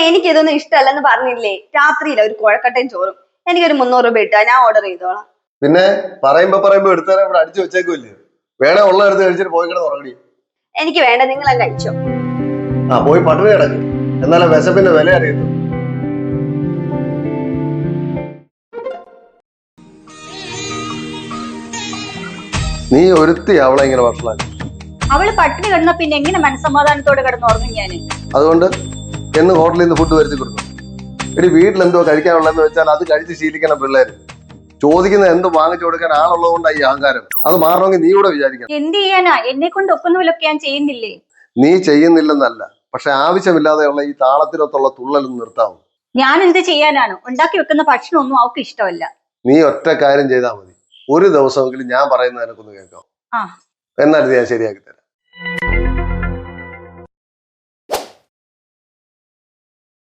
എനിക്ക് ഇതൊന്നും ഇഷ്ടമല്ലെന്ന് പറഞ്ഞില്ലേ? രാത്രിയില്ല ഒരു കുഴക്കട്ടയും ചോറും. എനിക്കൊരു 300 രൂപ ഇട്ടാ ഞാൻ ഓർഡർ ചെയ്തോളാം. പിന്നെ പറയുമ്പോ എടുത്താലും ഇവിടെ അടിച്ചു വെച്ചേക്കില്ലേ? വേണേ ഉള്ള എടുത്ത് കഴിച്ചിട്ട് പോയി കിടന്ന് ഉറങ്ങി. എനിക്ക് വേണ്ട, നിങ്ങളെ കഴിച്ചോ. പോയി പട്ടിണി കിടക്കും. എന്നാലും വിശപ്പിന്റെ വില അറിയുന്നു. നീ ഒരുത്തി അവളെ ഇങ്ങനെ വഷളാക്കി. അവള് പട്ടിണി കിടന്ന പിന്നെ എങ്ങനെ മനസ്സമാധാനത്തോടെ കിടന്ന് ഉറങ്ങും ഞാൻ? അതുകൊണ്ട് എന്ന് ഹോട്ടലിൽ നിന്ന് ഫുഡ് വരുത്തി കൊടുക്കും. എടി വീട്ടിൽ എന്തോ കഴിക്കാനുള്ളതെന്ന് വെച്ചാൽ അത് കഴിച്ച് ശീലിക്കണം പിള്ളേര്. ചോദിക്കുന്ന എന്ത് വാങ്ങിച്ചു കൊടുക്കാൻ ആളുള്ളത് കൊണ്ടാണ് ഈ അഹങ്കാരം. അത് മാറണമെങ്കിൽ നീ കൂടെ വിചാരിക്കണം. എന്ത് ചെയ്യാനാ? എന്നെ കൊണ്ട് ഒക്കുന്നതിലൊക്കെ ഞാൻ ചെയ്യുന്നില്ലേ? നീ ചെയ്യുന്നില്ലെന്നല്ല, പക്ഷെ ആവശ്യമില്ലാതെയുള്ള ഈ താളത്തിനൊത്തുള്ള തുള്ളലൊന്നും നിർത്താവും. ഞാൻ എന്ത് ചെയ്യാനാണ്? ഉണ്ടാക്കി വെക്കുന്ന ഭക്ഷണം ഒന്നും അവർക്ക് ഇഷ്ടമല്ല. നീ ഒറ്റ കാര്യം ചെയ്താൽ മതി. ഒരു ദിവസമെങ്കിലും ഞാൻ പറയുന്നത് എനക്കൊന്ന് കേൾക്കാം. എന്നാൽ ഞാൻ ശരിയാക്കി തരാം.